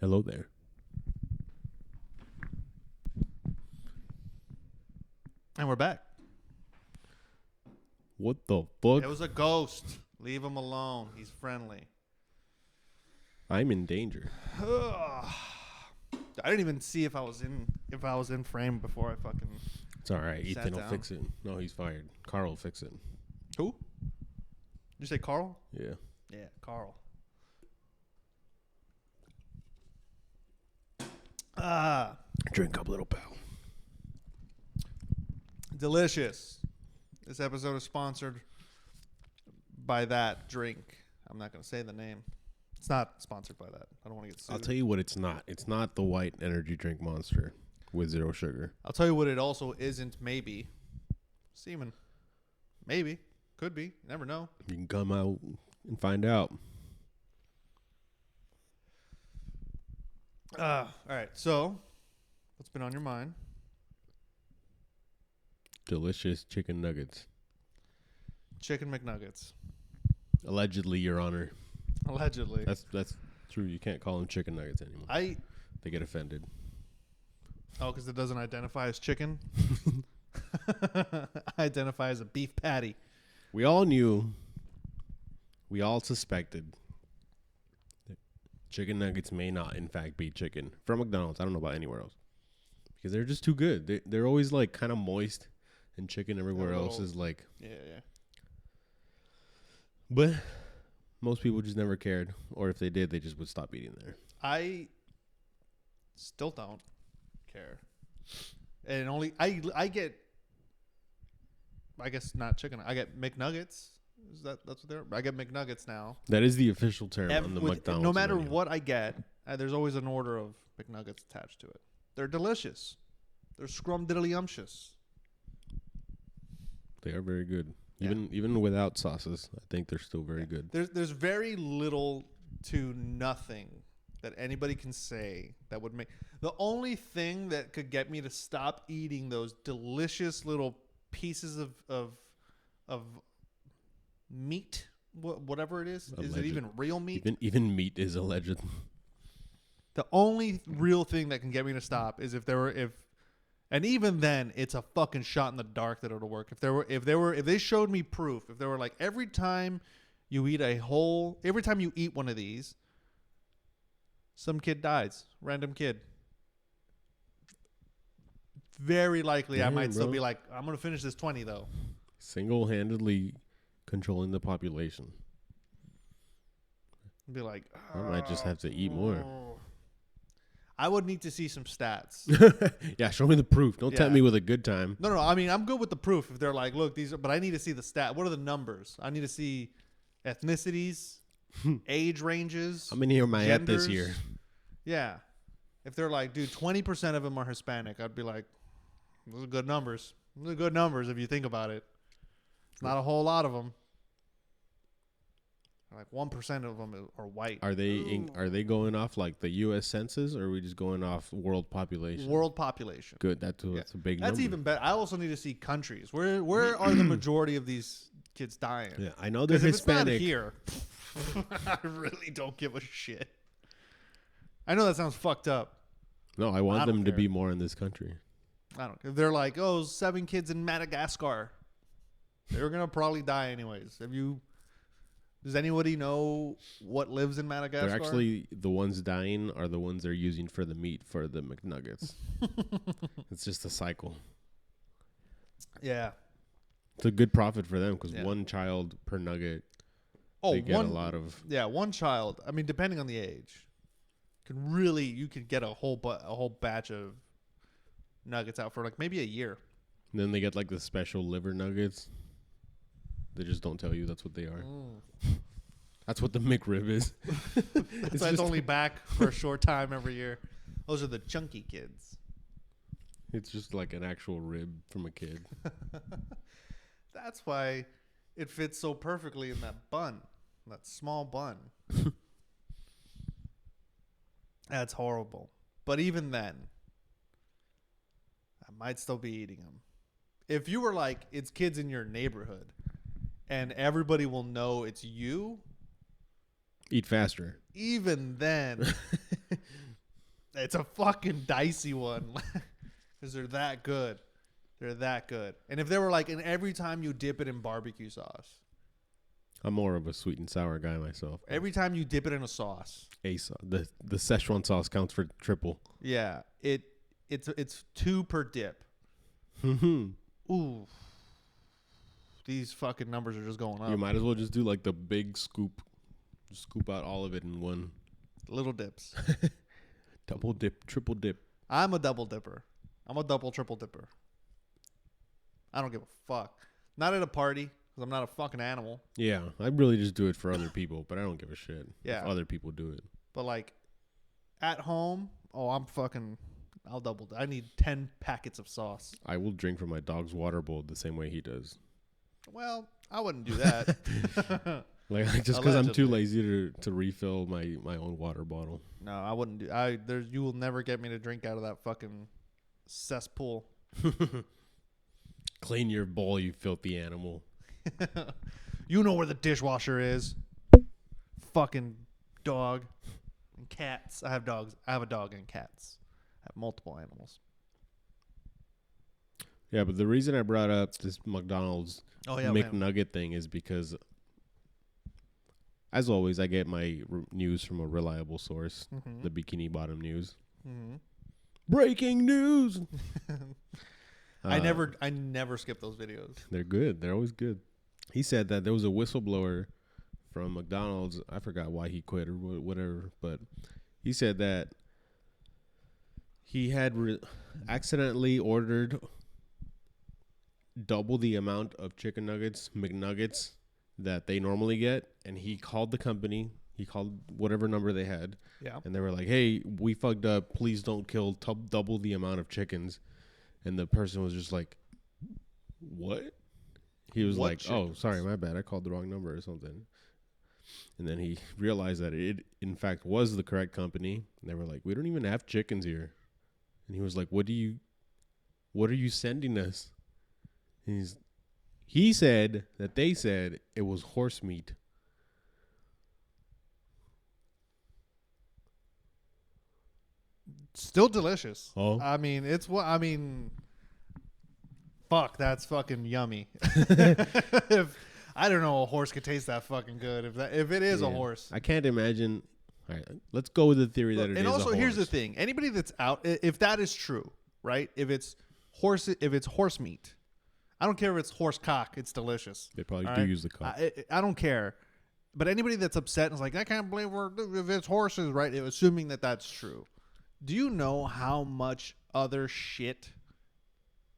Hello there. And we're back. What the fuck? It was a ghost. Leave him alone. He's friendly. I'm in danger. I didn't even see if I was in frame before I fucking. It's all right. Sat Ethan will down. fix it. No, he's fired. Carl will fix it. Who? Did you say Carl? Yeah. Yeah, Carl. Drink up, little pal. Delicious. This episode is sponsored by that drink. I'm not going to say the name. It's not sponsored by that. I don't want to get sued. I'll tell you what it's not. It's not the white energy drink Monster with 0 sugar. I'll tell you what it also isn't, maybe. Semen. Maybe. Could be. You never know. You can come out and find out. All right. So, what's been on your mind? Delicious chicken nuggets. Chicken McNuggets. Allegedly, Your Honor. Allegedly. That's true. You can't call them chicken nuggets anymore. They get offended. Because it doesn't identify as chicken? Identify as a beef patty. We all knew. We all suspected that chicken nuggets may not, in fact, be chicken from McDonald's. I don't know about anywhere else because they're just too good. They're always like kind of moist, and chicken everywhere else is like. Yeah. But most people just never cared, or if they did, they just would stop eating there. I still don't care. And only I get, I guess not chicken. I get McNuggets. That's what they're? I get McNuggets now. That is the official term on the McDonald's. No matter menu. what I get, there's always an order of McNuggets attached to it. They're delicious. They're scrumdiddlyumptious. They are very good. Yeah. Even without sauces, I think they're still very good. There's very little to nothing that anybody can say that would make. The only thing that could get me to stop eating those delicious little pieces of meat, whatever it is it even real meat? Even meat is alleged. The only real thing that can get me to stop is if and even then it's a fucking shot in the dark that it'll work. If they showed me proof, if they were like every time you eat one of these, some kid dies, random kid. Very likely I might still be like, I'm going to finish this 20 though. Single-handedly controlling the population. Be like, I might just have to eat more. I would need to see some stats. Yeah, show me the proof. Don't tempt me with a good time. No. I mean, I'm good with the proof. If they're like, look, but I need to see the stat. What are the numbers? I need to see ethnicities, age ranges. How many are my at genders. this year? Yeah. If they're like, dude, 20% of them are Hispanic, I'd be like, those are good numbers. Those are good numbers if you think about it. It's not a whole lot of them. Like 1% of them are white. Are they going off like the U.S. Census, or are we just going off world population? World population. Good. That's a big number. That's even better. I also need to see countries. Where are the majority of these kids dying? Yeah, I know they're Hispanic. Hispanic. Here, I really don't give a shit. I know that sounds fucked up. No, I want them to be more in this country. I don't. If they're like, 7 kids in Madagascar, they're gonna probably die anyways. Does anybody know what lives in Madagascar? They're actually the ones dying are the ones they're using for the meat for the McNuggets. It's just a cycle. Yeah. It's a good profit for them because one child per nugget. They get a lot of. Yeah, one child. I mean, depending on the age, you could get a whole batch of nuggets out for like maybe a year. And then they get like the special liver nuggets. They just don't tell you that's what they are. That's what the McRib is. That's only back for a short time every year. Those are the chunky kids. It's just like an actual rib from a kid. That's why it fits so perfectly in that bun, that small bun. That's horrible. But even then, I might still be eating them. If you were like, it's kids in your neighborhood, and everybody will know it's you. Eat faster. Even then, It's a fucking dicey one because they're that good. They're that good. And if they were like, and every time you dip it in barbecue sauce, I'm more of a sweet and sour guy myself. every time you dip it in a sauce, The Szechuan sauce counts for triple. yeah, it's 2 per dip. Ooh, these fucking numbers are just going up. You might as well just do like the big scoop. Just scoop out all of it in one. Little dips. Double dip, triple dip. I'm a double dipper. I'm a double, triple dipper. I don't give a fuck. Not at a party because I'm not a fucking animal. Yeah, I really just do it for other people, but I don't give a shit Yeah. if other people do it. But like at home, I'll double. I need 10 packets of sauce. I will drink from my dog's water bowl the same way he does. Well, I wouldn't do that. Like just because I'm too Allegedly. lazy to refill my own water bottle. No, I wouldn't do. You will never get me to drink out of that fucking cesspool. Clean your bowl, you filthy animal. You know where the dishwasher is. Fucking dog and cats. I have dogs. I have a dog and cats. I have multiple animals. Yeah, but the reason I brought up this McDonald's McNugget thing is because, as always, I get my news from a reliable source, the Bikini Bottom News. Mm-hmm. Breaking news. I never skip those videos. They're good. They're always good. He said that there was a whistleblower from McDonald's. I forgot why he quit or whatever, but he said that he had accidentally ordered double the amount of chicken nuggets, McNuggets, that they normally get, and he called the company. He called whatever number they had, and they were like, "Hey, we fucked up. Please don't kill double the amount of chickens." And the person was just like, "What?" He was like, chickens? "Oh, sorry, my bad. I called the wrong number or something." And then he realized that it, in fact, was the correct company. And they were like, "We don't even have chickens here." And he was like, what are you sending us?" And he said that they said it was horse meat. Still delicious. Oh. I mean, fuck, that's fucking yummy. If I don't know, a horse could taste that fucking good. If it is a horse, I can't imagine. All right, let's go with the theory that it is a horse. And also, here's the thing: anybody that's out, if that is true, right? If it's horse meat, I don't care if it's horse cock. It's delicious. They probably do use the cock. I don't care. But anybody that's upset and is like, I can't believe if it's horses, right? Assuming that that's true. Do you know how much other shit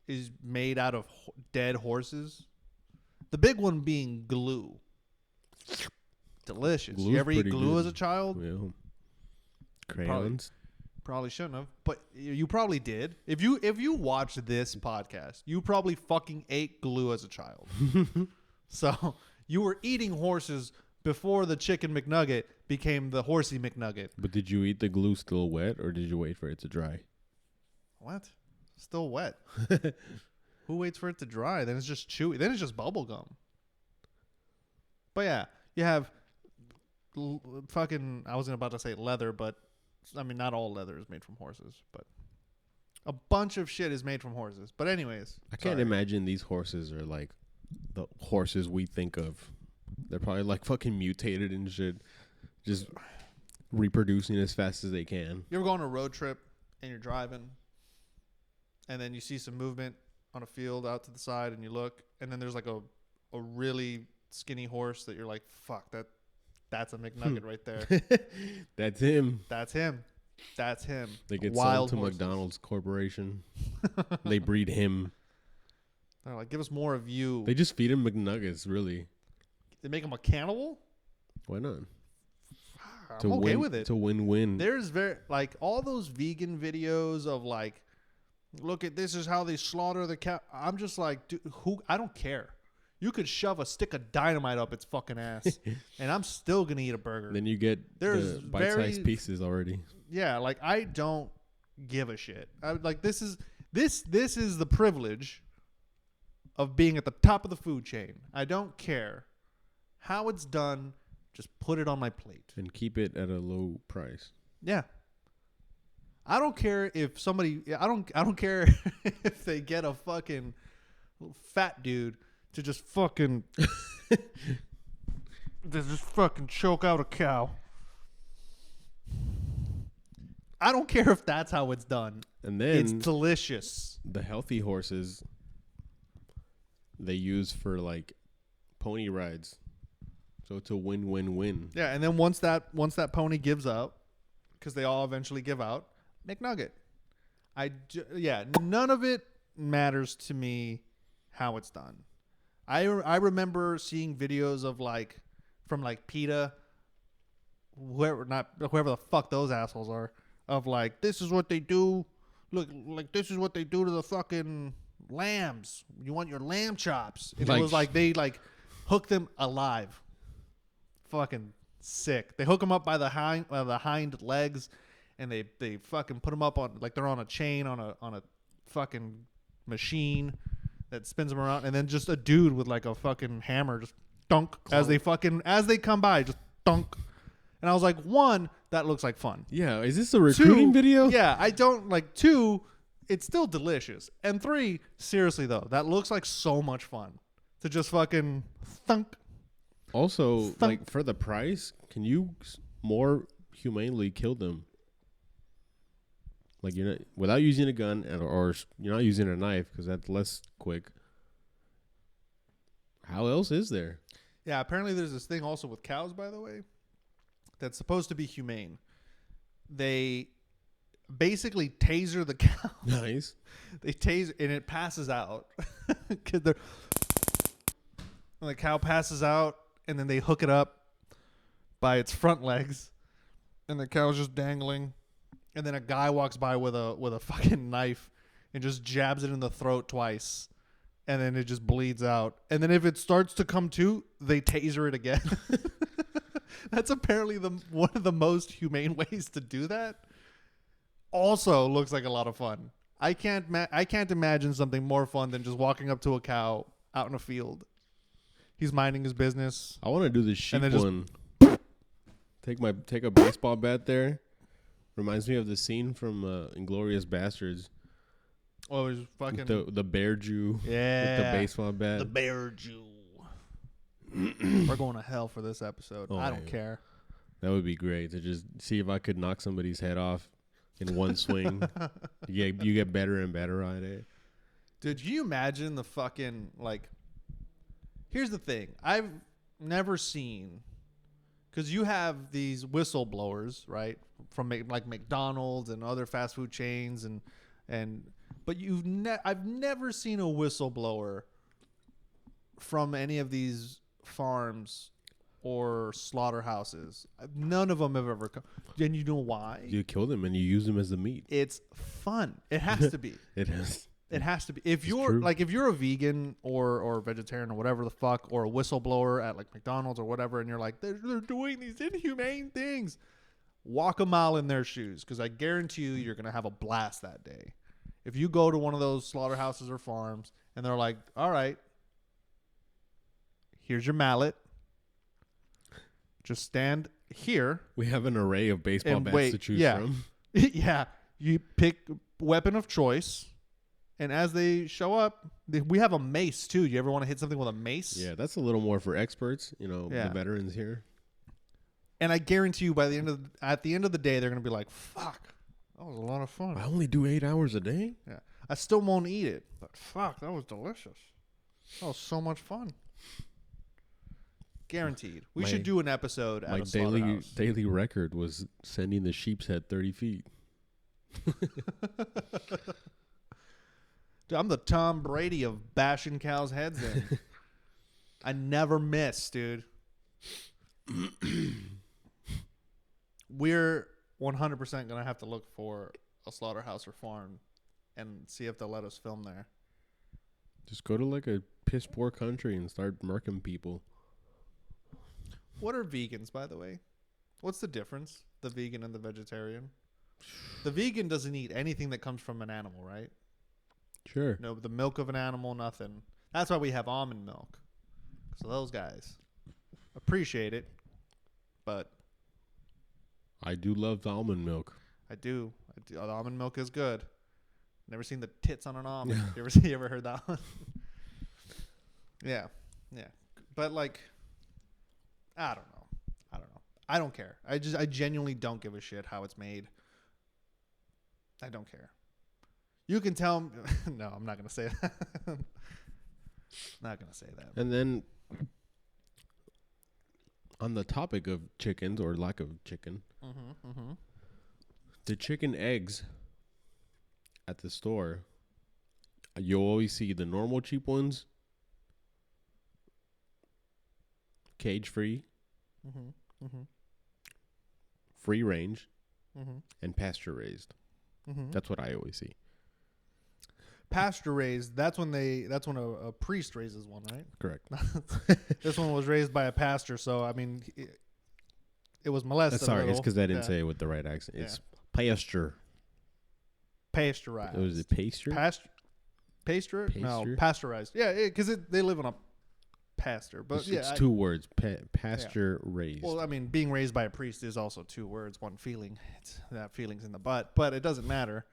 is made out of dead horses? The big one being glue. Delicious. Glue's you ever eat pretty glue good. as a child? Yeah. Crayons. Probably shouldn't have, but you probably did. If you watch this podcast, you probably fucking ate glue as a child. So you were eating horses before the chicken McNugget became the horsey McNugget. But did you eat the glue still wet, or did you wait for it to dry? What? Still wet. Who waits for it to dry? Then it's just chewy. Then it's just bubble gum. But yeah, you have fucking, I wasn't about to say leather, but I mean, not all leather is made from horses, but a bunch of shit is made from horses. But anyways. I can't imagine these horses are like the horses we think of. They're probably like fucking mutated and shit. Just reproducing as fast as they can. You ever go on a road trip and you're driving and then you see some movement on a field out to the side and you look and then there's like a really skinny horse that you're like, fuck, that's a McNugget right there. That's him. That's him. That's him. They get Wild sold to horses. McDonald's Corporation. They breed him. They're like, give us more of you. They just feed him McNuggets, really. They make him a cannibal? Why not? I'm okay with it. To win-win. There's like all those vegan videos of like, look at this is how they slaughter the cow. I'm just like, dude, I don't care. You could shove a stick of dynamite up its fucking ass, and I'm still gonna eat a burger. Then you get the bite-sized pieces already. Yeah, like I don't give a shit. This is the privilege of being at the top of the food chain. I don't care how it's done. Just put it on my plate And keep it at a low price. Yeah. I don't care if somebody. I don't care if they get a fucking fat dude to just fucking choke out a cow. I don't care if that's how it's done. And then It's delicious. the healthy horses they use for like pony rides. So it's a win-win-win. Yeah, and then once that pony gives up, because they all eventually give out, McNugget. None of it matters to me how it's done. I remember seeing videos of from PETA, whoever the fuck those assholes are, of this is what they do. Look, this is what they do to the fucking lambs. You want your lamb chops? And it was they hook them alive. Fucking sick. They hook them up by the hind legs, and they fucking put them up on they're on a chain on a fucking machine that spins them around, and then just a dude with a fucking hammer just dunk as they come by, just dunk. And I was like, one, that looks like fun. Yeah, is this a recruiting video? Yeah, I don't two. It's still delicious, and three, seriously though, that looks like so much fun to just fucking thunk. Also, for the price, can you more humanely kill them? You're not without using a gun, or you're not using a knife because that's less quick. How else is there? Yeah, apparently there's this thing also with cows, by the way, that's supposed to be humane. They basically taser the cow. Nice. They taser, and it passes out. And the cow passes out, and then they hook it up by its front legs, and the cow's just dangling. And then a guy walks by with a fucking knife and just jabs it in the throat twice, and then it just bleeds out. And then if it starts to come to, they taser it again. That's apparently one of the most humane ways to do that. Also looks like a lot of fun. I can't imagine something more fun than just walking up to a cow out in a field. He's minding his business. I want to do the sheep and one. Take a baseball bat there. Reminds me of the scene from Inglourious Bastards. Oh, he's fucking the bear Jew. Yeah, with the baseball bat. The bear Jew. We're going to hell for this episode. I don't care. That would be great to just see if I could knock somebody's head off in one swing. You get better and better at it. Dude, can you imagine the fucking Here's the thing. I've never seen, because you have these whistleblowers, right, from McDonald's and other fast food chains, but I've never seen a whistleblower from any of these farms or slaughterhouses. None of them have ever come. And you know why? You kill them and you use them as the meat. It's fun. It has to be. It has. It has to be. If you're a vegan or vegetarian or whatever the fuck, or a whistleblower at McDonald's or whatever, and you're they're doing these inhumane things, walk a mile in their shoes, because I guarantee you're gonna have a blast that day. If you go to one of those slaughterhouses or farms and they're like, all right, here's your mallet, just stand here. We have an array of baseball bats to choose from. Yeah, you pick weapon of choice. And as they show up, we have a mace too. You ever want to hit something with a mace? Yeah, that's a little more for experts, the veterans here. And I guarantee you, at the end of the day, they're gonna be like, "Fuck, that was a lot of fun." I only do 8 hours a day. Yeah, I still won't eat it, but fuck, that was delicious. That was so much fun. Guaranteed. We should do an episode at a slaughterhouse. Daily record was sending the sheep's head 30 feet. Dude, I'm the Tom Brady of bashing cows' heads in. I never miss, dude. We're 100% going to have to look for a slaughterhouse or farm and see if they'll let us film there. Just go to a piss poor country and start murking people. What are vegans, by the way? What's the difference, the vegan and the vegetarian? The vegan doesn't eat anything that comes from an animal, right? Sure. No, the milk of an animal, nothing. That's why we have almond milk. So those guys appreciate it, but I do love the almond milk. I do. The almond milk is good. Never seen the tits on an almond. Yeah. You ever heard that one? Yeah. But like, I don't know. I don't care. I genuinely don't give a shit how it's made. I don't care. You can tell me. No, I'm not gonna say that. Not gonna say that. And then, on the topic of chickens or lack of chicken, the chicken eggs at the store, you always see the normal cheap ones, cage free, free range, and pasture raised. That's what I always see. Pasture raised. That's when a priest raises one, right? Correct. This one was raised by a pastor, so I mean, it was molested. Sorry, it's because I didn't say it with the right accent. It's pasture. Pasteurized. Was it pasture? Pasture? No, pasteurized. Yeah, because they live on a pasture. But it's two words. Pasture raised. Well, I mean, being raised by a priest is also two words, one feeling. That feeling's in the butt, but it doesn't matter.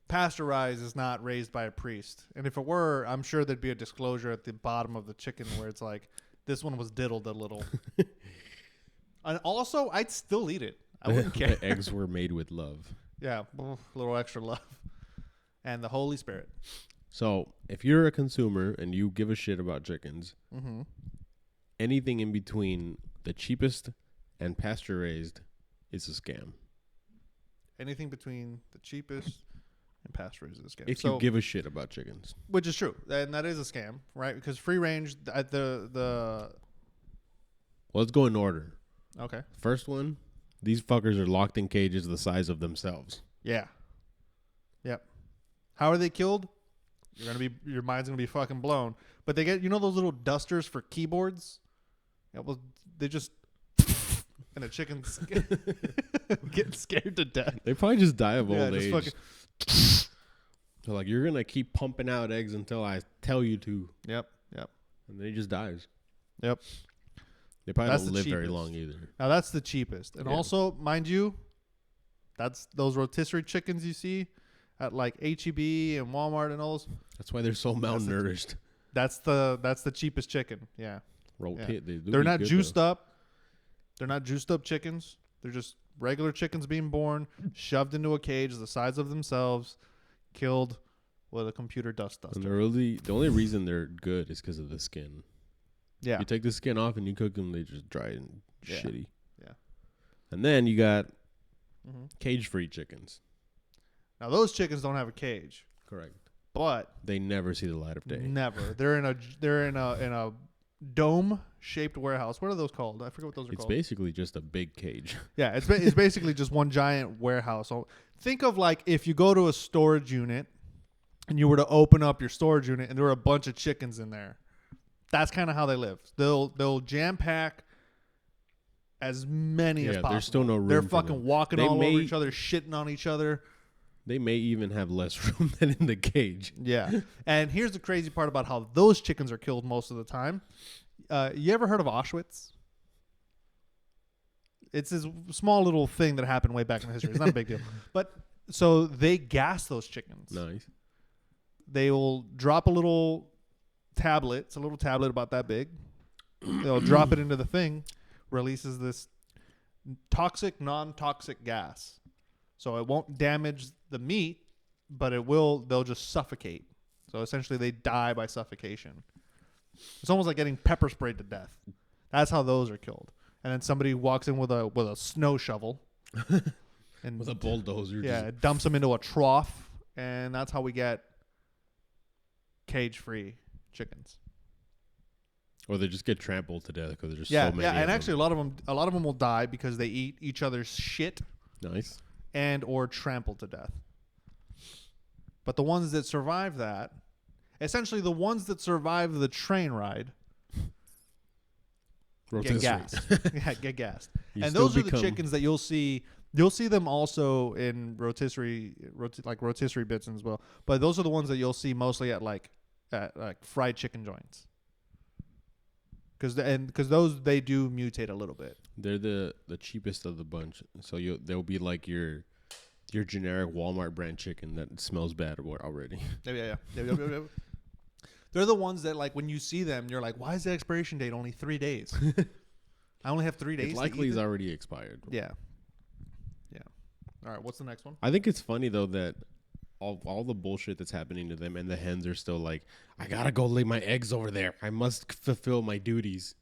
Pasteurized is not raised by a priest. And if it were, I'm sure there'd be a disclosure at the bottom of the chicken where it's like, this one was diddled a little. And also, I'd still eat it. I wouldn't care. The eggs were made with love. Yeah, a little extra love. And the Holy Spirit. So, if you're a consumer and you give a shit about chickens, anything in between the cheapest and pasture raised is a scam. Anything between the cheapest and pasture raised is a scam. If you give a shit about chickens. Which is true. And that is a scam, right? Because free range, Well, let's go in order. Okay. First one, these fuckers are locked in cages the size of themselves. Yeah. Yep. How are they killed? Your mind's gonna be fucking blown. But they get, those little dusters for keyboards? Yeah, well, they just and the chicken's getting scared to death. They probably just die of old age. Fucking They're like, you're gonna keep pumping out eggs until I tell you to. Yep. And then he just dies. Yep. They probably don't live very long either. Now that's the cheapest. And also, mind you, that's those rotisserie chickens you see at like H-E-B and Walmart and all those. That's why they're so malnourished. That's the cheapest chicken. Yeah. They're not juiced up. They're not juiced up chickens. They're just regular chickens being born, shoved into a cage the size of themselves, killed with a computer dust duster. And the only reason they're good is because of the skin. Yeah. You take the skin off and you cook them, they just dry and shitty. Yeah. And then you got cage-free chickens. Now those chickens don't have a cage. Correct. But they never see the light of day. Never. They're in a dome-shaped warehouse. What are those called? I forget what those are called. It's basically just a big cage. Yeah, it's basically just one giant warehouse. So think of like if you go to a storage unit and you were to open up your storage unit and there were a bunch of chickens in there. That's kind of how they live. They'll jam pack as many as possible. There's still no room. They're fucking walking all over each other, shitting on each other. They may even have less room than in the cage. Yeah. And here's the crazy part about how those chickens are killed most of the time. You ever heard of Auschwitz? It's this small little thing that happened way back in history. It's not a big deal. But so they gas those chickens. Nice. They will drop a little tablet. It's a little tablet about that big. They'll drop it into the thing, releases this toxic, non-toxic gas. So it won't damage the meat, but they'll just suffocate. So essentially they die by suffocation. It's almost like getting pepper sprayed to death. That's how those are killed. And then somebody walks in with a snow shovel. And with a bulldozer. Yeah, it dumps them into a trough. And that's how we get cage-free chickens. Or they just get trampled to death because there's so many. Yeah, and actually a lot of them will die because they eat each other's shit. Nice. And or trampled to death. But the ones that survive that, essentially the ones that survive the train ride, get gassed. Yeah, get gassed. And those are the chickens that you'll see. You'll see them also in rotisserie bits as well. But those are the ones that you'll see mostly at like fried chicken joints. Because those, they do mutate a little bit. They're the cheapest of the bunch. So they'll be like your Your generic Walmart brand chicken that smells bad already. Yeah. They're the ones that, like, when you see them, you're like, why is the expiration date only 3 days? I only have 3 days. It likely is already expired. Yeah. All right, what's the next one? I think it's funny though that all the bullshit that's happening to them, and the hens are still like, I gotta go lay my eggs over there. I must fulfill my duties.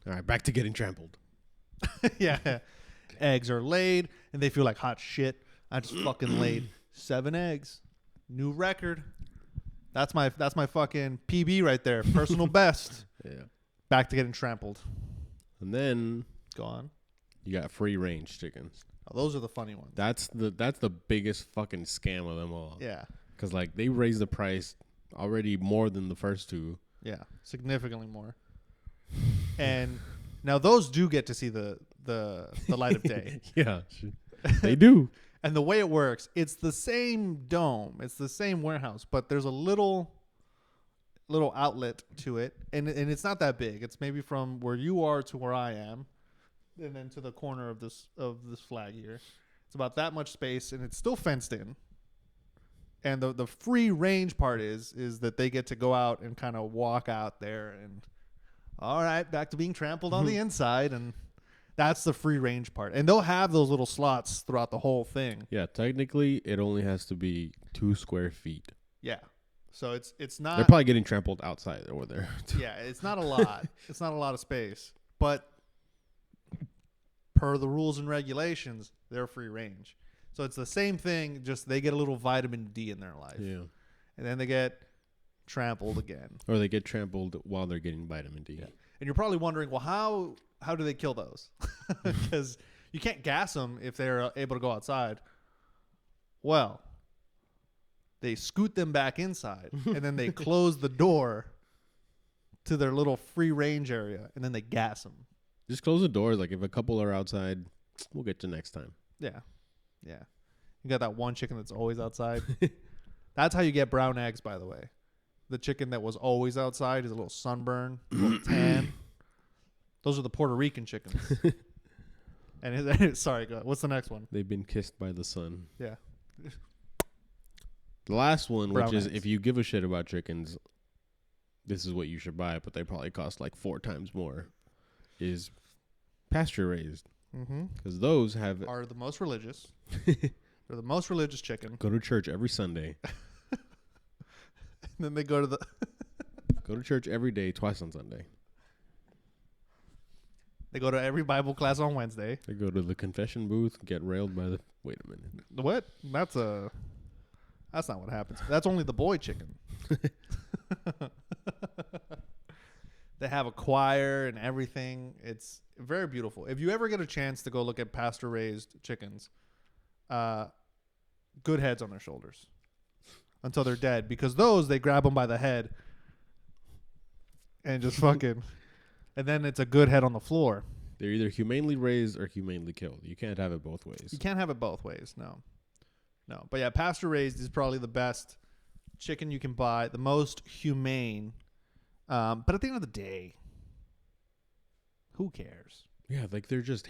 All right, back to getting trampled. Yeah. Eggs are laid, and they feel like hot shit. I just fucking laid 7 eggs. New record. That's my fucking PB right there. Personal best. Yeah. Back to getting trampled. And then Go on. you got free range chickens. Oh, those are the funny ones. That's the biggest fucking scam of them all. Yeah. Because like they raised the price already more than the first two. Yeah. Significantly more. And now those do get to see the light of day. Yeah, they do. And the way it works, it's the same dome, it's the same warehouse, but there's a little outlet to it, and it's not that big. It's maybe from where you are to where I am, and then to the corner of this flag here. It's about that much space, and it's still fenced in. And the free range part is that they get to go out and kind of walk out there, and all right, back to being trampled on the inside, and that's the free range part. And they'll have those little slots throughout the whole thing. Yeah, technically it only has to be 2 square feet. Yeah. So it's not. They're probably getting trampled outside over there. Yeah, it's not a lot. It's not a lot of space. But per the rules and regulations, they're free range. So it's the same thing, just they get a little vitamin D in their life. Yeah. And then they get trampled again. Or they get trampled while they're getting vitamin D. Yeah. And you're probably wondering, well, how do they kill those? Because you can't gas them if they're able to go outside. Well, they scoot them back inside, and then they close the door to their little free range area, and then they gas them. Just close the doors. Like if a couple are outside, we'll get you next time. Yeah. You got that one chicken that's always outside. That's how you get brown eggs, by the way. The chicken that was always outside is a little sunburn, a little tan. Those are the Puerto Rican chickens. And sorry, go ahead. What's the next one? They've been kissed by the sun. Yeah. The last one, Brown which is eggs. if you give a shit about chickens, this is what you should buy, but they probably cost like 4 times more, is pasture raised. Mm-hmm. Because those have Are the most religious. They're the most religious chicken. go to church every Sunday. And then they go to the Go to church every day, twice on Sunday. they go to every Bible class on Wednesday. They go to the confession booth, get railed by the. Wait a minute. What? That's not what happens. That's only the boy chicken. They have a choir and everything. It's very beautiful. If you ever get a chance to go look at pasture-raised chickens, good heads on their shoulders until they're dead. Because those, they grab them by the head and just fucking... And then it's a good head on the floor. They're either humanely raised or humanely killed. You can't have it both ways. You can't have it both ways, no. But yeah, pasture-raised is probably the best chicken you can buy, the most humane. But at the end of the day, who cares? Yeah, like they're just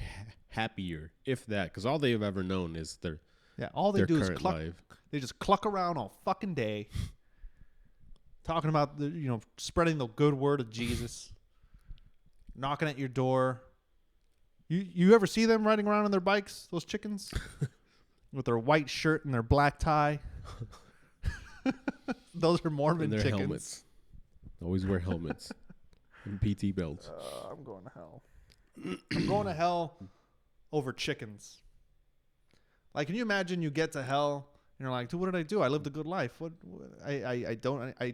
happier, if that, because all they've ever known is their All they their do is current cluck. life. They just cluck around all fucking day, talking about spreading the good word of Jesus, knocking at your door. You ever see them riding around on their bikes? Those chickens with their white shirt and their black tie. Those are Mormon And their chickens. helmets. Always wear helmets and PT belts. I'm going to hell. I'm going to hell over chickens. Like, can you imagine you get to hell and you're like, dude, what did I do? I lived a good life. I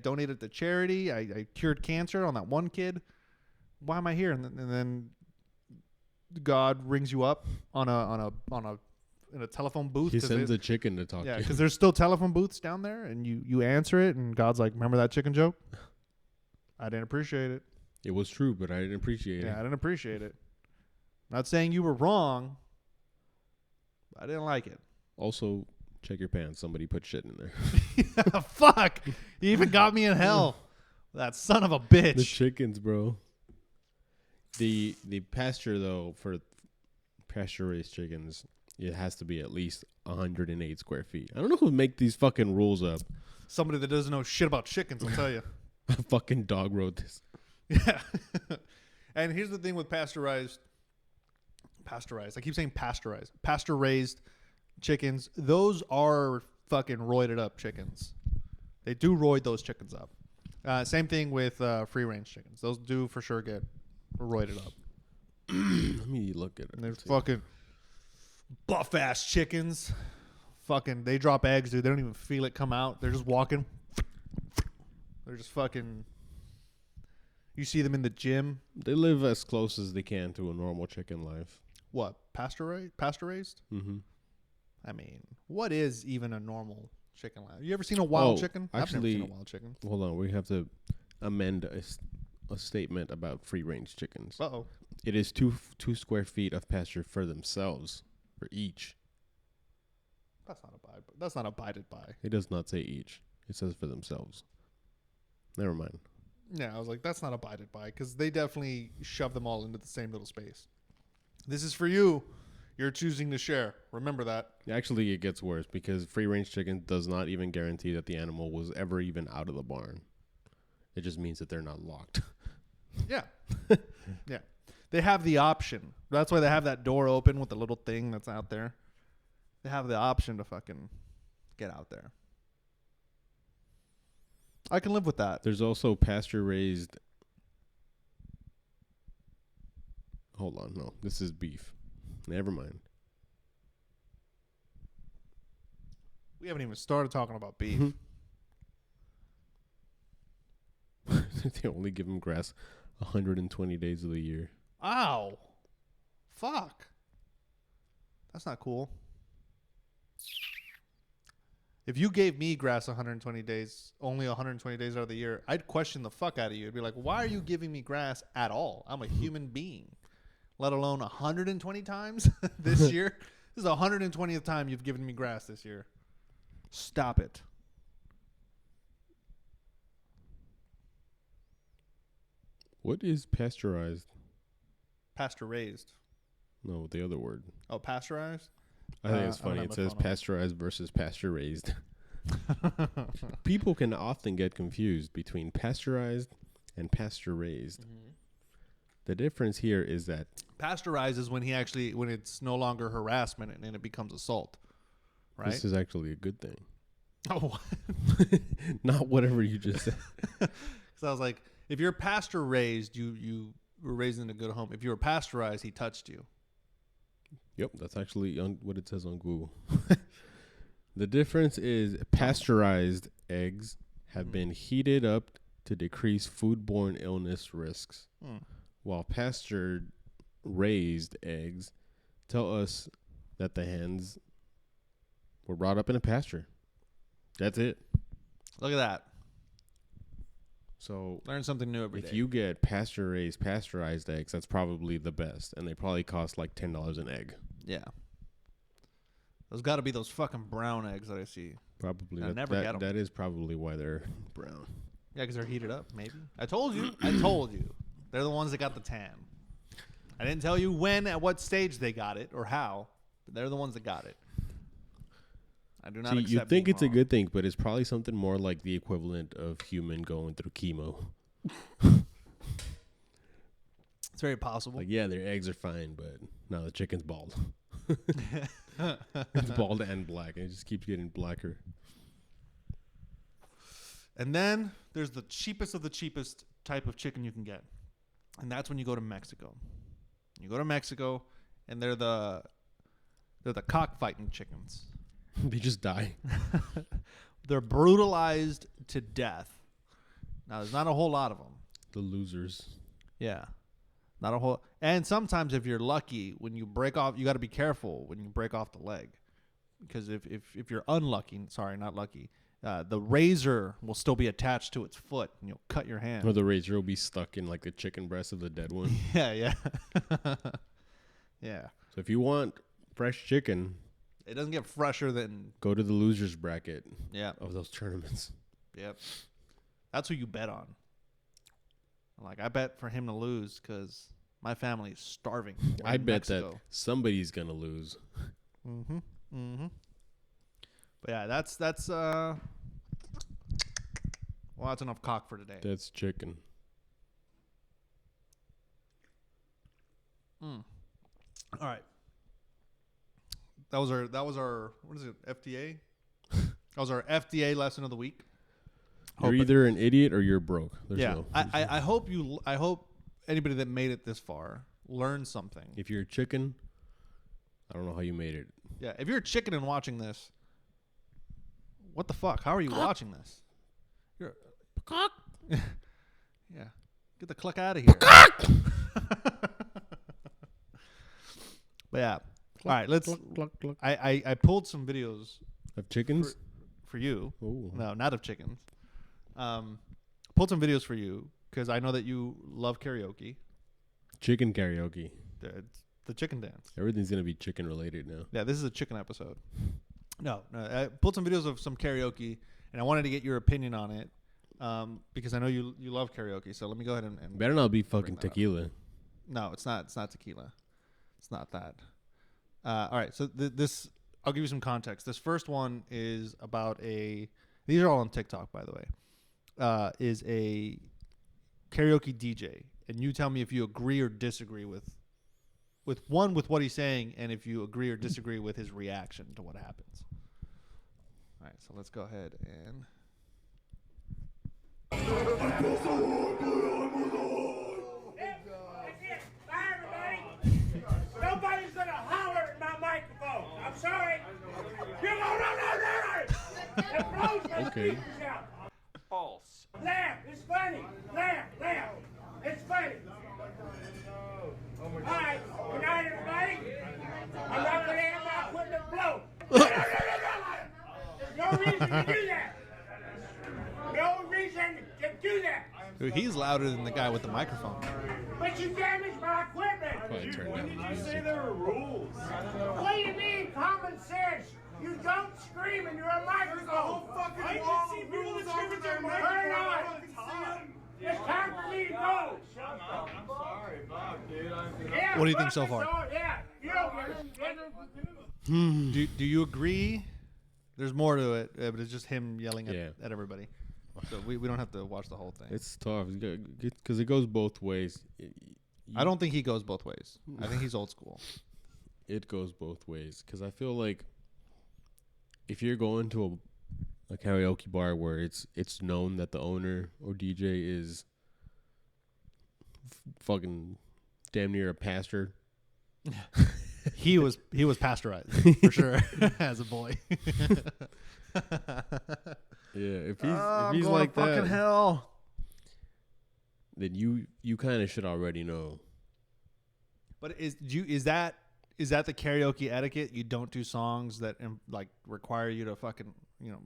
donated to charity. I cured cancer on that one kid. Why am I here? And then God rings you up in a telephone booth. He sends a chicken to talk to Yeah, you. because there's still telephone booths down there, and you answer it, and God's like, remember that chicken joke? I didn't appreciate it. It was true, but I didn't appreciate it. Yeah, I didn't appreciate it. Not saying you were wrong, but I didn't like it. Also, check your pants. Somebody put shit in there. Fuck! He even got me in hell. That son of a bitch. The chickens, bro. The pasture though for pasture raised chickens, it has to be at least 108 square feet. I don't know who make these fucking rules up. Somebody that doesn't know shit about chickens, I'll tell you. A fucking dog wrote this. Yeah. And here's the thing with pasteurized. I keep saying pasteurized. Pasture raised chickens. Those are fucking roided up chickens. They do roid those chickens up. Same thing with free range chickens. Those do for sure get roided up. Let me look at it. And they're fucking buff ass chickens. Fucking, they drop eggs, dude. They don't even feel it come out. They're just walking. They're just fucking. You see them in the gym. They live as close as they can to a normal chicken life. What? Pasture raised? Mm-hmm. I mean, what is even a normal chicken life? You ever seen a wild chicken? Actually, I've never seen a wild chicken. Hold on. We have to amend a statement about free range chickens. Uh-oh. It is 2 square feet of pasture for themselves, for each. That's not abided by. It does not say each. It says for themselves. Never mind. Yeah, I was like, that's not abided by, because they definitely shove them all into the same little space. This is for you. You're choosing to share. Remember that. Actually, it gets worse because free range chicken does not even guarantee that the animal was ever even out of the barn. It just means that they're not locked. Yeah. Yeah. They have the option. That's why they have that door open with the little thing that's out there. They have the option to fucking get out there. I can live with that. There's also pasture raised. Hold on. No, this is beef. Never mind. We haven't even started talking about beef. They only give them grass 120 days of the year. Ow. Fuck. That's not cool. If you gave me grass 120 days, only 120 days out of the year, I'd question the fuck out of you. I'd be like, why are you giving me grass at all? I'm a human being. Let alone 120 times this year. This is the 120th time you've given me grass this year. Stop it. What is pasteurized? Pasture raised. No, the other word. Oh, pasteurized? I think it's funny. It says pasteurized versus pasture raised. People can often get confused between pasteurized and pasture raised. Mm-hmm. The difference here is that pasteurized is when when it's no longer harassment and it becomes assault. Right? This is actually a good thing. Oh. Not whatever you just said. So I was like, if you're pasture raised, you were raised in a good home. If you were pasteurized, he touched you. Yep, that's actually what it says on Google. The difference is pasteurized eggs have been heated up to decrease foodborne illness risks, while pasture-raised eggs tell us that the hens were brought up in a pasture. That's it. Look at that. So learn something new every day. If you get pasture-raised, pasteurized eggs, that's probably the best, and they probably cost like $10 an egg. Yeah. Those got to be those fucking brown eggs that I see. Probably. I never get them. That is probably why they're brown. Yeah, because they're heated up, maybe. I told you. I told you. They're the ones that got the tan. I didn't tell you when, at what stage they got it, or how, but they're the ones that got it. I do not accept you think it's wrong. a good thing, but it's probably something more like the equivalent of human going through chemo. It's very possible. Like, yeah, their eggs are fine, but no, the chicken's bald. It's bald and black, and it just keeps getting blacker. And then there's the cheapest of the cheapest type of chicken you can get, and that's when you go to Mexico. You go to Mexico, and they're the cockfighting chickens. They just die. They're brutalized to death. Now, there's not a whole lot of them. The losers. Yeah. Not a whole. And sometimes if you're lucky, when you break off, you got to be careful when you break off the leg. Because if you're unlucky, sorry, not lucky, the razor will still be attached to its foot and you'll cut your hand. Or the razor will be stuck in like the chicken breast of the dead one. Yeah, yeah. Yeah. So if you want fresh chicken, it doesn't get fresher than. Go to the losers bracket of those tournaments. Yep. That's who you bet on. Like, I bet for him to lose because My family is starving. We're I in bet that Mexico. somebody's gonna lose. Mm-hmm. Mm-hmm. But yeah, that's well, that's enough cock for today. That's chicken. All right. That was our what is it? FDA. That was our FDA lesson of the week. You're Hope either an idiot or you're broke. There's yeah. no. I hope anybody that made it this far learned something. If you're a chicken, I don't know how you made it. Yeah. If you're a chicken and watching this, what the fuck? How are you watching this? You're Cock. yeah. Get the cluck out of here. But yeah. All right, let's. Cluck. I pulled some videos Of chickens? for you. Ooh. No, not of chickens. Pulled some videos for you because I know that you love karaoke. Chicken karaoke. The chicken dance. Everything's gonna be chicken related now. Yeah, this is a chicken episode. No, I pulled some videos of some karaoke, and I wanted to get your opinion on it because I know you love karaoke. So let me go ahead and Better not be fucking that up. tequila. No, it's not. It's not tequila. It's not that. All right. So this, I'll give you some context. This first one is about these are all on TikTok, by the way, is a karaoke DJ. And you tell me if you agree or disagree with what he's saying and if you agree or disagree with his reaction to what happens. All right. So let's go ahead and. Nobody's gonna holler at my microphone. I'm sorry. You go no. The pros gonna Okay. keep us out. False. Laugh. It's funny. Laugh. It's funny. All right. Good night, everybody. I'm not gonna have my equipment blow. There's no reason to do that. No reason to do that. Dude, he's louder than the guy with the microphone. But you damaged my equipment. Probably turn down the music. There were rules. What do you mean, common sense? You don't scream in your microphone. I can see people that scream at their Turn it on. microphone. It's time for me to go. I'm sorry, Bob, dude. Yeah, What do you think so far? Yeah, you don't get it. Do you agree? There's more to it, but it's just him yelling Yeah. at everybody. So we don't have to watch the whole thing. It's tough because it goes both ways. I don't think he goes both ways. I think he's old school. It goes both ways because I feel like if you're going to a karaoke bar where it's known that the owner or DJ is fucking damn near a pastor. He was pasteurized for sure as a boy. Yeah, if he's like that, hell. then you kind of should already know. But is that the karaoke etiquette? You don't do songs that like require you to fucking blah,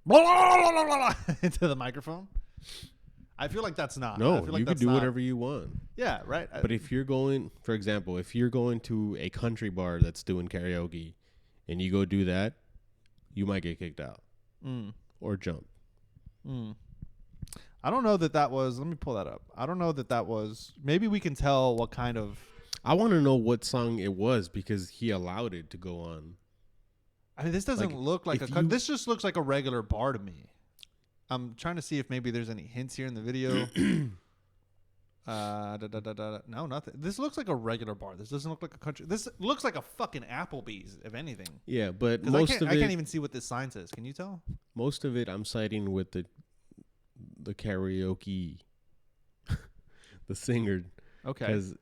blah, blah, blah, blah, into the microphone. I feel like that's not. I No, feel like you could that's do not- whatever you want. Yeah, right. But if you're going, for example, if you're going to a country bar that's doing karaoke, and you go do that, you might get kicked out or jump. I don't know that was. Let me pull that up. I don't know that was. Maybe we can tell what kind of. I want to know what song it was because he allowed it to go on. I mean, this doesn't Like, look like if a. you- This just looks like a regular bar to me. I'm trying to see if maybe there's any hints here in the video. No, nothing. This looks like a regular bar. This doesn't look like a country. This looks like a fucking Applebee's, if anything. Yeah, but 'Cause most of I it, can't even see what this sign says. Can you tell? most of it, I'm siding with the karaoke, the singer, Okay. because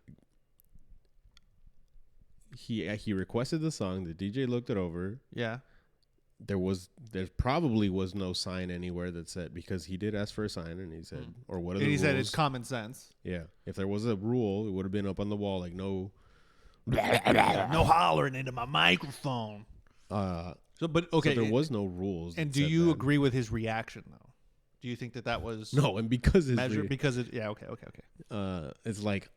he requested the song. The DJ looked it over. Yeah. There probably was no sign anywhere that said, because he did ask for a sign and he said, or what are the And he rules? said it's common sense. Yeah, if there was a rule, it would have been up on the wall, like no. No hollering into my microphone. So But okay. there was no rules. And that do said you that. agree with his reaction though? Do you think that was No, and because his measured because it? Yeah. Okay. it's like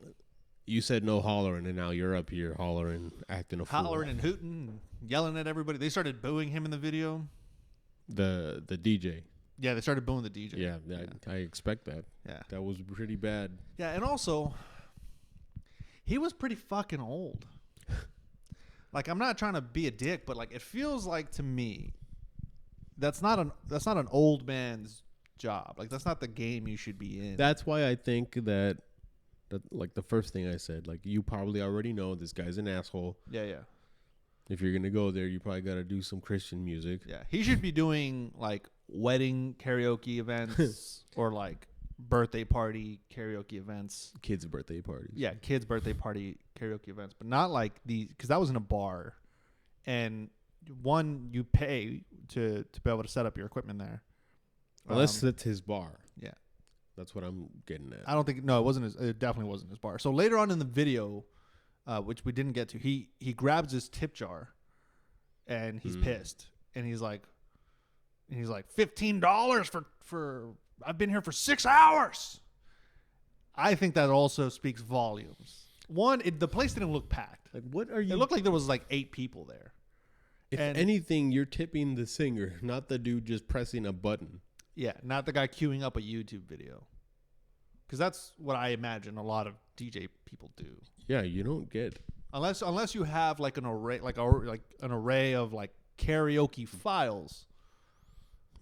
you said no hollering, and now you're up here hollering, acting a fool. Hollering and hooting, and yelling at everybody. They started booing him in the video. The DJ. Yeah, they started booing the DJ. Yeah, I expect that. Yeah. That was pretty bad. Yeah, and also He was pretty fucking old. Like, I'm not trying to be a dick, but like, it feels like to me, that's not an old man's job. Like, that's not the game you should be in. That's why I think that like the first thing I said, like you probably already know this guy's an asshole. Yeah. If you're gonna go there, you probably gotta do some Christian music. Yeah. He should be doing like wedding karaoke events or like birthday party karaoke events. Kids' birthday parties. Yeah, kids' birthday party karaoke events, but not like these, because that was in a bar, and one, you pay to be able to set up your equipment there. Unless that's his bar. Yeah, That's what I'm getting at. I don't think. No, it wasn't. It definitely wasn't his bar. So later on in the video, which we didn't get to, he grabs his tip jar, and he's pissed, and he's like $15 for I've been here for 6 hours. I think that also speaks volumes. One, the place didn't look packed. Like, what are you? It looked like there was like 8 people there. If and- anything, you're tipping the singer, not the dude just pressing a button. Yeah, not the guy queuing up a YouTube video. Because that's what I imagine a lot of DJ people do. Yeah, you don't get. Unless you have like an array, an array of like karaoke files.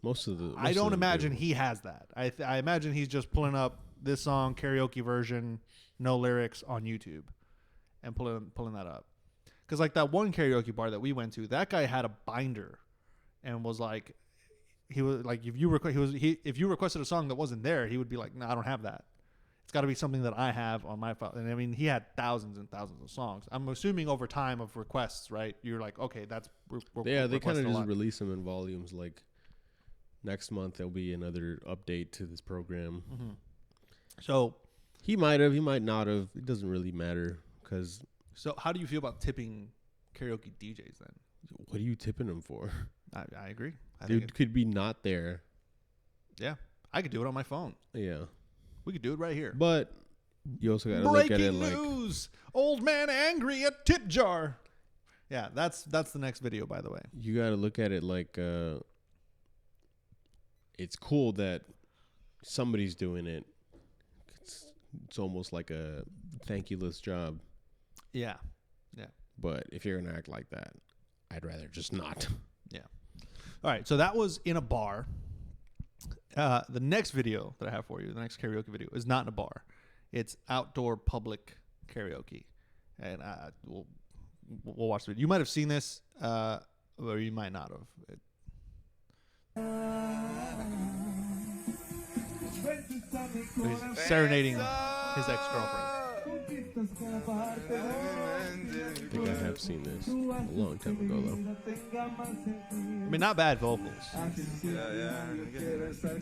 Most of I don't them imagine do. he has that. I imagine he's just pulling up this song karaoke version, no lyrics on YouTube, and pulling that up. Because like that one karaoke bar that we went to, that guy had a binder, and was like, he was like, if you requested a song that wasn't there, he would be like, no, I don't have that. It's got to be something that I have on my file. And I mean, he had thousands and thousands of songs. I'm assuming over time of requests, right? You're like, okay, that's Yeah, they kind of just lot. release them in volumes. Like next month, there'll be another update to this program. Mm-hmm. So He might have, he might not have. It doesn't really matter because how do you feel about tipping karaoke DJs then? what are you tipping him for? I agree. I Dude think could be not there. yeah, I could do it on my phone. Yeah, We could do it right here. but you also got to look at it Breaking like news! Old man angry at tip jar. Yeah, that's the next video, by the way. you got to look at it like it's cool that somebody's doing it. It's almost like a thank you list job. Yeah. But if you're gonna act like that, I'd rather just not. Yeah. All right, so that was in a bar. The next video that I have for you, the next karaoke video, is not in a bar. It's outdoor public karaoke, and we'll watch the video. You might have seen this, or you might not have. He's serenading his ex-girlfriend. I think I have seen this a long time ago, though. I mean, not bad vocals. It's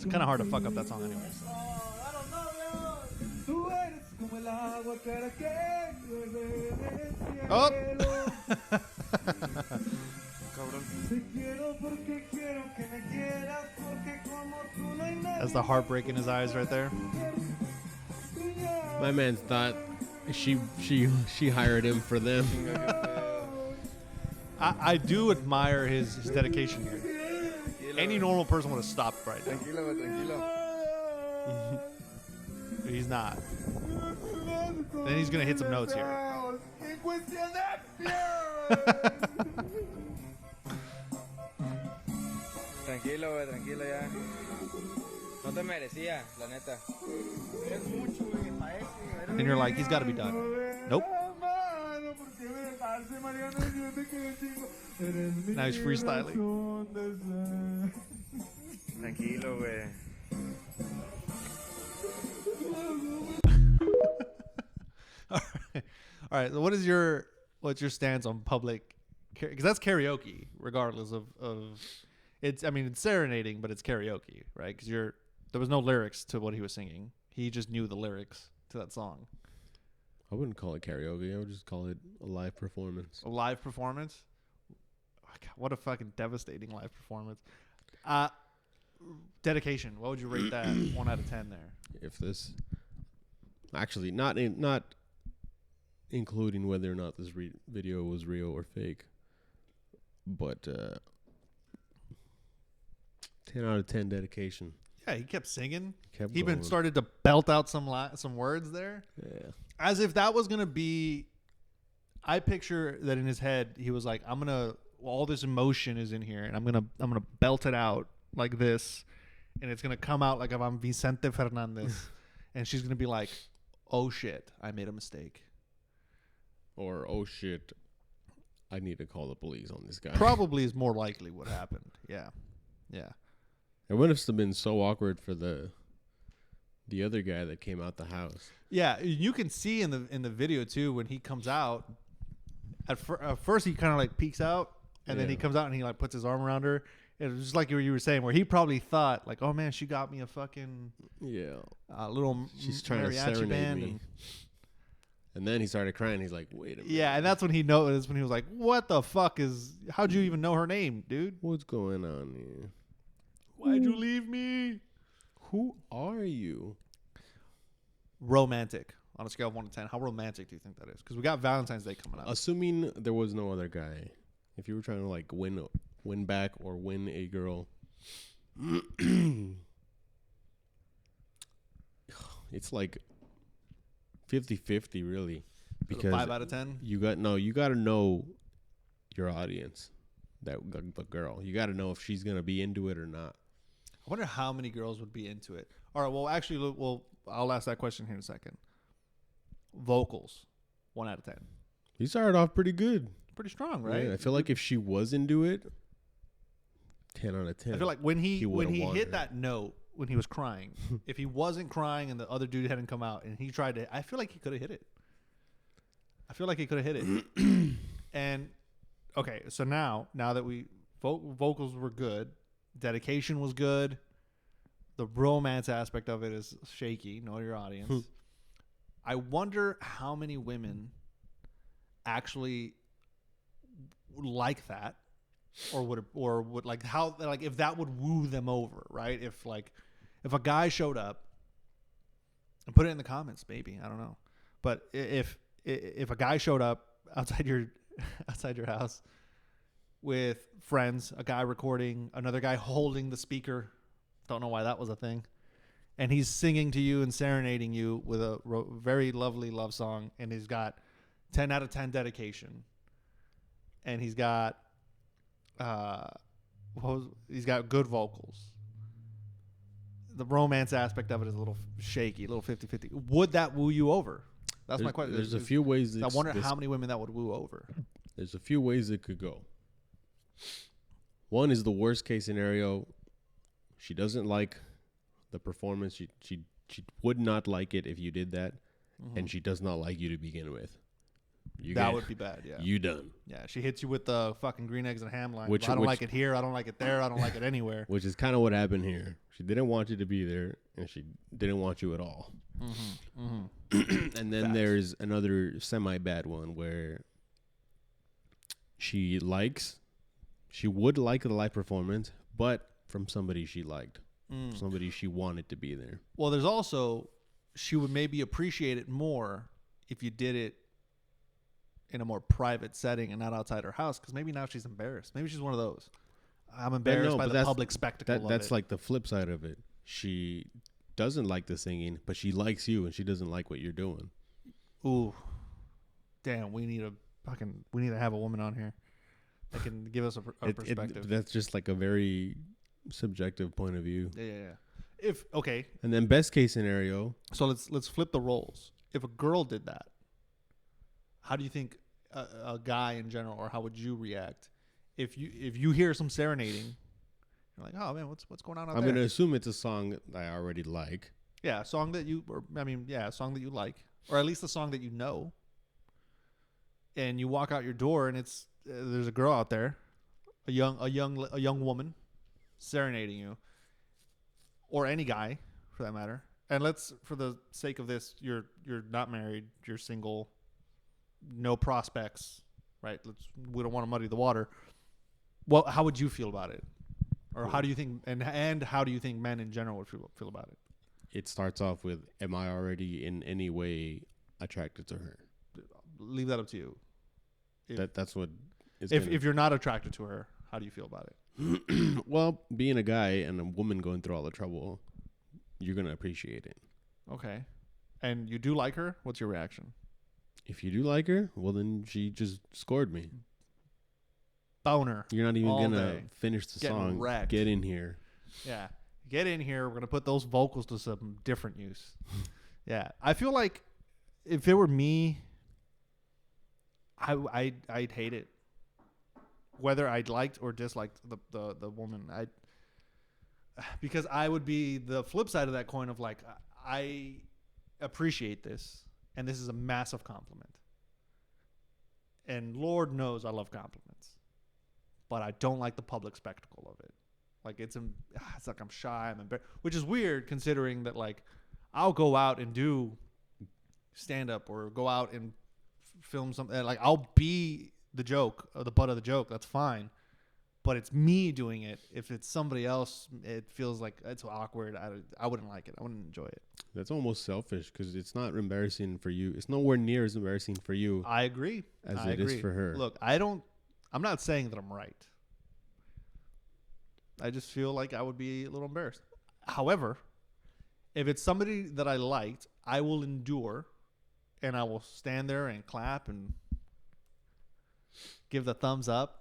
kind of hard to fuck up that song anyway. Oh! That's the heartbreak in his eyes right there. My man thought she hired him for them. I do admire his dedication here. Any normal person would have stopped right now. He's not. Then he's gonna hit some notes here. Tranquilo, güey, tranquilo ya. No te merecía, la neta. And you're like, he's got to be done. Nope. Now he's freestyling. Tranquilo, güey. All right. So what's your stance on public? Because that's karaoke, regardless of it's. I mean, it's serenading, but it's karaoke, right? Because there was no lyrics to what he was singing. He just knew the lyrics to that song. I wouldn't call it karaoke. I would just call it a live performance. A live performance. Oh, God, what a fucking devastating live performance. Dedication. What would you rate that? 1 out of 10 there. If this, actually, not including whether or not this video was real or fake, but 10 out of 10 dedication. Yeah, he kept singing. Kept He even going. started to belt out some words there. Yeah. As if that was gonna be. I picture that in his head, he was like, all this emotion is in here, and I'm gonna belt it out like this, and it's gonna come out like if I'm Vicente Fernandez, and she's gonna be like, oh shit, I made a mistake. Or, oh shit, I need to call the police on this guy. Probably is more likely what happened. Yeah. It would have been so awkward for the other guy that came out the house. Yeah, you can see in the video too when he comes out. At first, he kind of like peeks out, and then he comes out and he like puts his arm around her. It was just like you were saying, where he probably thought like, "Oh man, she got me a fucking little she's trying to mariachi serenade band." me. And then he started crying. He's like, "Wait a minute." Yeah, and that's when he noticed when he was like, "What the fuck is? How'd you even know her name, dude? What's going on here? Why'd you leave me?" Who are you? Romantic on a scale of 1 to 10. How romantic do you think that is? Because we got Valentine's Day coming up. Assuming there was no other guy, if you were trying to like win back or win a girl, it's like 50-50 really. Because 5 out of 10. you got to know your audience, the girl. You got to know if she's gonna be into it or not. I wonder how many girls would be into it. All right. Well, actually, I'll ask that question here in a second. Vocals, 1 out of 10. He started off pretty good. Pretty strong, right? Yeah, I feel like if she was into it, 10 out of 10. I feel like when he would've wanted hit her. that note when he was crying, if he wasn't crying and the other dude hadn't come out and he tried to, I feel like he could have hit it. And okay, so now that we vocals were good, dedication was good, the romance aspect of it is shaky. Know your audience. I wonder how many women actually like that, or would like how like if that would woo them over, right? If a guy showed up, and put it in the comments, maybe I don't know, but if a guy showed up outside your house with friends, a guy recording, another guy holding the speaker, don't know why that was a thing, and he's singing to you and serenading you with a very lovely love song, and he's got 10 out of 10 dedication, and he's got he's got good vocals. The romance aspect of it is a little shaky, a little 50-50. Would that woo you over? That's my question. There's a few ways. I wonder how many women that would woo over. There's a few ways it could go. One is the worst case scenario. She doesn't like the performance. She would not like it if you did that, and she does not like you to begin with. That would be bad. Yeah. You done. Yeah. She hits you with the fucking green eggs and ham line. Which- I don't which- like it here. I don't like it there. I don't like it anywhere. Which is kind of what happened here. She didn't want you to be there, and she didn't want you at all. And then Facts. there's another semi-bad one where she would like the live performance, but from somebody she liked, somebody she wanted to be there. Well, there's also, she would maybe appreciate it more if you did it in a more private setting and not outside her house, because maybe now she's embarrassed. Maybe she's one of those. I'm embarrassed by the public spectacle of That's it. like the flip side of it. She doesn't like the singing, but she likes you, and she doesn't like what you're doing. Ooh, damn! We need to have a woman on here that can give us a perspective. That's just like a very subjective point of view. Yeah. Okay, And then best case scenario, so let's flip the roles. If a girl did that, how do you think a guy in general, or how would you react if you hear some serenading? You're like, oh man, what's going on out I'm there? going to assume it's a song that I already like. Yeah, a song that you like, or at least a song that you know. And you walk out your door, and it's there's a girl out there, a young woman, serenading you, or any guy for that matter. And let's, for the sake of this, you're not married, you're single, no prospects, right? We don't want to muddy the water. Well, how would you feel about it? Or how do you think, and how do you think men in general would feel about it? It starts off with, am I already in any way attracted to her? Leave that up to you. That's what is If you're not attracted to her, how do you feel about it? Well, being a guy and a woman going through all the trouble, you're going to appreciate it. Okay. and you do like her, what's your reaction? If you do like her, well, then she just scored me. Boner. You're not even All gonna day. finish the Getting song. wrecked. Get in here. Yeah. Get in here. We're gonna put those vocals to some different use. Yeah. I feel like if it were me, I'd hate it. Whether I'd liked or disliked the woman, because I would be the flip side of that coin of like, I appreciate this, and this is a massive compliment. And Lord knows I love compliments, but I don't like the public spectacle of it. Like it's like I'm shy, I'm embarrassed, which is weird considering that like I'll go out and do stand up or go out and film something. Like I'll be the joke or the butt of the joke. That's fine. But it's me doing it. If it's somebody else, it feels like it's awkward. I wouldn't like it. I wouldn't enjoy it. That's almost selfish because it's not embarrassing for you. It's nowhere near as embarrassing for you I agree. as I it is agree. for her. Look, I'm not saying that I'm right. I just feel like I would be a little embarrassed. However, if it's somebody that I liked, I will endure and I will stand there and clap and give the thumbs up.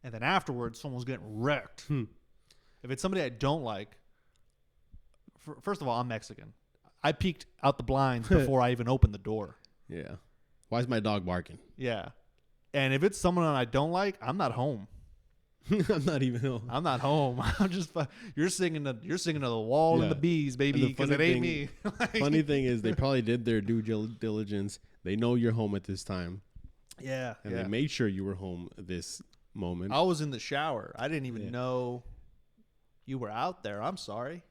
And then afterwards, someone's getting wrecked. If it's somebody I don't like, first of all, I'm Mexican. I peeked out the blinds before I even opened the door. Yeah. Why is my dog barking? Yeah. And if it's someone I don't like, I'm not home. I'm not even home. I'm not home. I'm just you're singing to the wall and Yeah. the bees, baby, because it ain't me. Like- Funny thing is, they probably did their due diligence. They know you're home at this time, Yeah. and yeah. they made sure you were home this moment. I was in the shower. I didn't even Yeah. know you were out there. I'm sorry.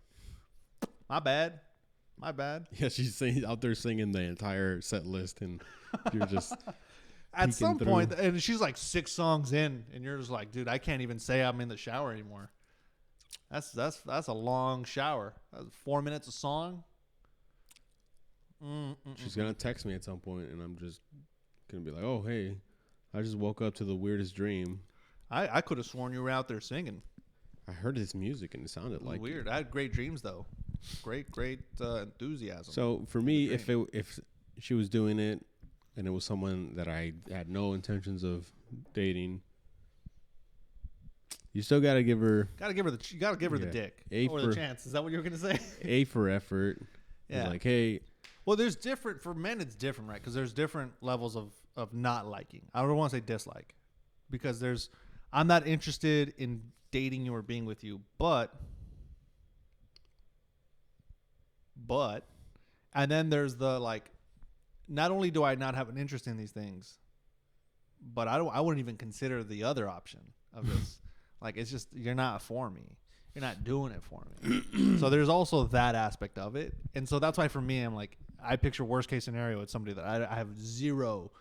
My bad. My bad. Yeah, she's out there singing the entire set list, and you're just At peeking some through. point, and she's like 6 songs in, and you're just like, dude, I can't even say I'm in the shower anymore. That's a long shower. That's 4 minutes a song. She's gonna text me at some point, and I'm just gonna be like, "Oh, hey, I just woke up to the weirdest dream. I could have sworn you were out there singing. I heard this music, and it sounded like Weird. you." I had great dreams though. Great enthusiasm. So for me, if she was doing it, and it was someone that I had no intentions of dating, you still gotta give her you gotta give her the Yeah. dick A or for- the chance. Is that what you were gonna say? A for effort. Yeah. Like, hey, Well, there's different for men. It's different, right? Because there's different levels of not liking. I don't want to say dislike, because I'm not interested in dating you or being with you, but, and then there's the like, not only do I not have an interest in these things, but I wouldn't even consider the other option of this. Like, it's just, you're not for me. You're not doing it for me. So there's also that aspect of it. And so that's why for me, I'm like, I picture worst case scenario with somebody that I have zero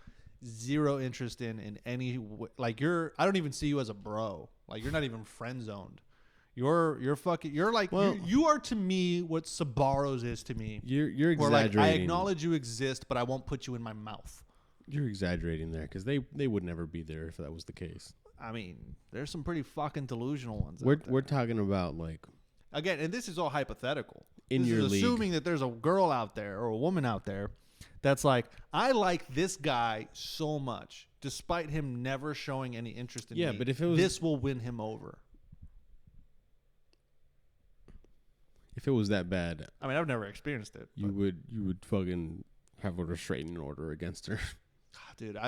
interest in any like I don't even see you as a bro. Like, you're not even friend zoned. You're fucking, you're like, Well- you are to me what Sabaros is to me. you're Where like, exaggerating. I acknowledge you exist, but I won't put you in my mouth. You're exaggerating there because they would never be there if that was the case. I mean, there's some pretty fucking delusional ones. We're out there. we're talking about like Again, and this is all hypothetical. In This your is league. assuming that there's a girl out there or a woman out there that's like, I like this guy so much, despite him never showing any interest in Yeah, me. but if it was- this will win him over. if it was that bad, I mean, I've never experienced it. you would fucking have a restraining order against her. Dude,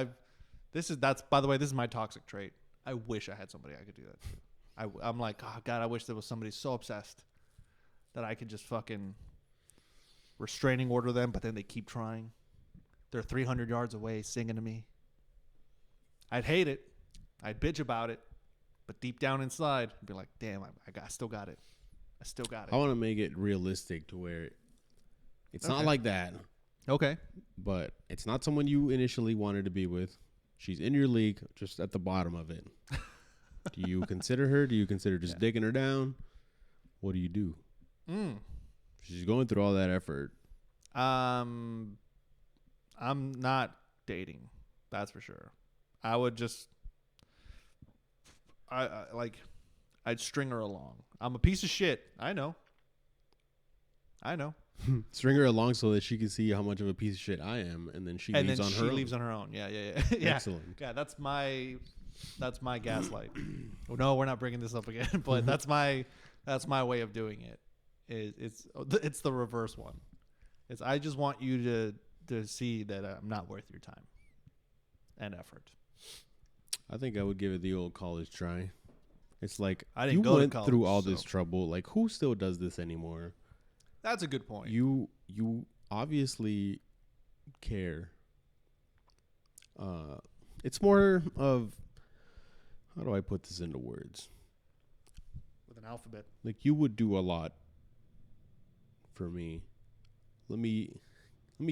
that's by the way, this is my toxic trait. I wish I had somebody I could do that to. I'm like, oh God, I wish there was somebody so obsessed that I could just fucking restraining order them, but then they keep trying. They're 300 yards away singing to me. I'd hate it. I'd bitch about it. But deep down inside, I'd be like, damn, I still got it. I still got I it. want to make it realistic to where it's not Okay. like that, Okay. but it's not someone you initially wanted to be with. She's in your league, just at the bottom of it. Do you consider her? Do you consider just digging her down? What do you do? She's going through all that effort. I'm not dating. That's for sure. I would just, I'd string her along. I'm a piece of shit. I know. String her along so that she can see how much of a piece of shit I am, and then she and leaves then on she her own. leaves on her own. Yeah, yeah. Excellent. Yeah, that's my gaslight. Oh, no, we're not bringing this up again, but that's my way of doing it. It's the reverse one. It's I just want you to see that I'm not worth your time and effort. I think I would give it the old college try. It's like I didn't you go to went college, through all this so- trouble. Like, who still does this anymore? That's a good point. You obviously care. It's more of, how do I put this into words? With an alphabet. Like, you would do a lot for me. Let me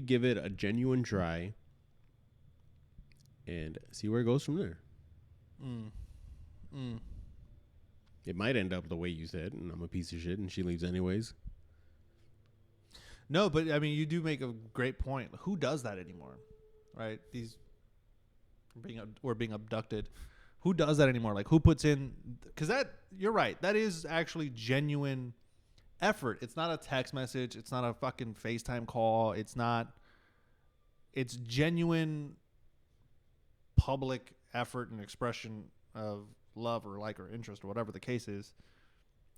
give it a genuine try and see where it goes from there. It might end up the way you said, and I'm a piece of shit, and she leaves anyways. No, but I mean, you do make a great point. Who does that anymore, right? We're being abducted. Who does that anymore? Like, who puts in? Because you're right. That is actually genuine effort. It's not a text message. It's not a fucking FaceTime call. It's genuine public effort and expression of love or like or interest or whatever the case is.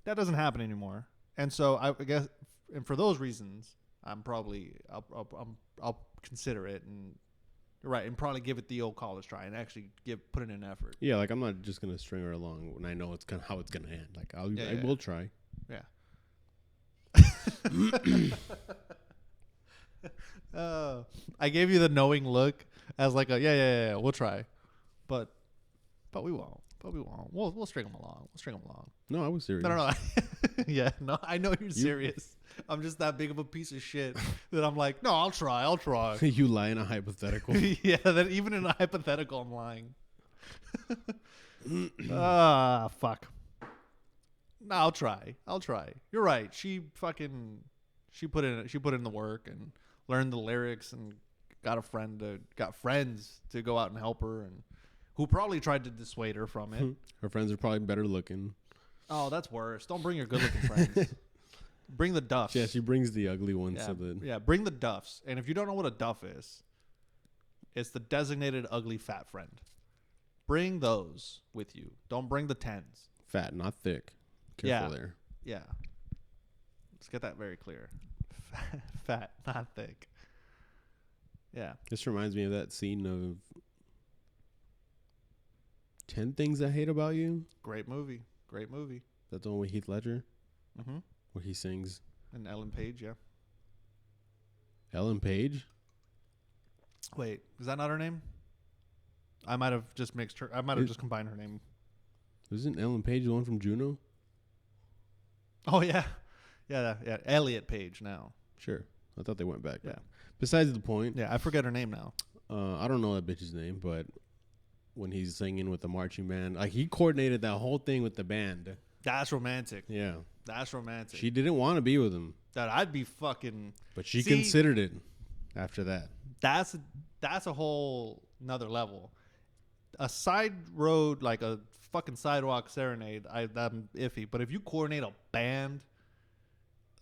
That doesn't happen anymore. And so I guess, and for those reasons, I'll consider it, and you're right, and probably give it the old college try and actually put in an effort. Yeah, like, I'm not just gonna string her along when I know it's how it's gonna end. Like, I will try. Yeah. I gave you the knowing look as like a yeah, we'll try, but we won't. We'll string them along. No, I was serious. No. Yeah, no, I know you're serious. I'm just that big of a piece of shit that I'm like, no, I'll try. You lie in a hypothetical. Yeah, that even in a hypothetical, I'm lying. Fuck. No, I'll try. You're right. She put in the work and learned the lyrics and got friends to go out and help her, and who probably tried to dissuade her from it. Her friends are probably better looking. Oh, that's worse. Don't bring your good looking friends. Bring the duffs. Yeah, she brings the ugly ones. Yeah, bring the duffs. And if you don't know what a duff is, it's the designated ugly fat friend. Bring those with you. Don't bring the tens. Fat, not thick. Careful there. Yeah. Let's get that very clear. Fat, not thick. Yeah. This reminds me of that scene of 10 Things I Hate About You. Great movie. That's the one with Heath Ledger, Mm-hmm. where he sings. And Ellen Page, yeah. Ellen Page? Wait, is that not her name? I might have just mixed her. I might have just combined her name. Isn't Ellen Page the one from Juno? Oh, yeah. Yeah. Elliot Page now. Sure. I thought they went back. Yeah. Besides the point. Yeah, I forget her name now. I don't know that bitch's name, but when he's singing with the marching band, like, he coordinated that whole thing with the band. That's romantic. Yeah. That's romantic. She didn't want to be with him, That I'd be fucking. but she See, considered it after that. That's a whole another level. A side road, like a fucking sidewalk serenade, I'm iffy. But if you coordinate a band,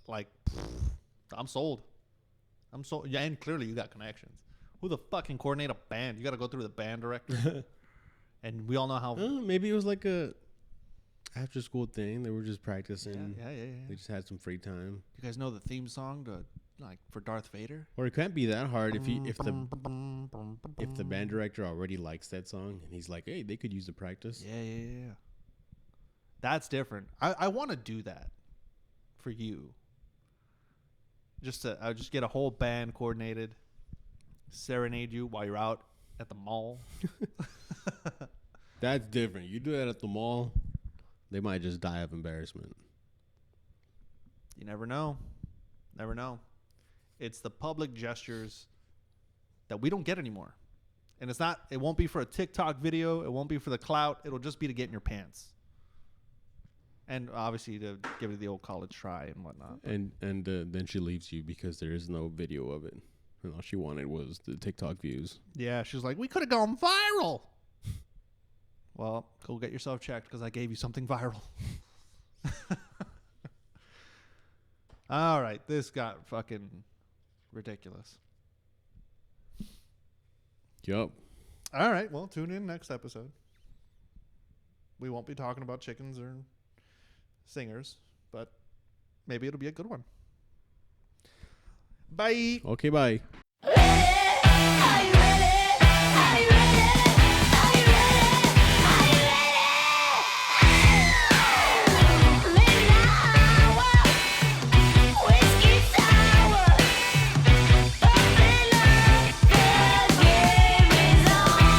like, I'm sold. Yeah, and clearly you got connections. Who the fuck can coordinate a band? You got to go through the band director. And we all know how. Maybe it was like a after school thing. They were just practicing. Yeah. They just had some free time. You guys know the theme song for Darth Vader? Or it can't be that hard if the band director already likes that song and he's like, hey, they could use the practice. Yeah. That's different. I want to do that for you. I'll just get a whole band coordinated, serenade you while you're out at the mall. That's different. You do that at the mall, they might just die of embarrassment. You never know. It's the public gestures that we don't get anymore. And it won't be for a TikTok video. It won't be for the clout. It'll just be to get in your pants. And obviously to give it the old college try and whatnot. And then she leaves you because there is no video of it. And all she wanted was the TikTok views. Yeah, she's like, we could have gone viral. Well, go get yourself checked because I gave you something viral. All right, this got fucking ridiculous. Yup. All right, well, tune in next episode. We won't be talking about chickens or singers, but maybe it'll be a good one. Bye. Okay, bye.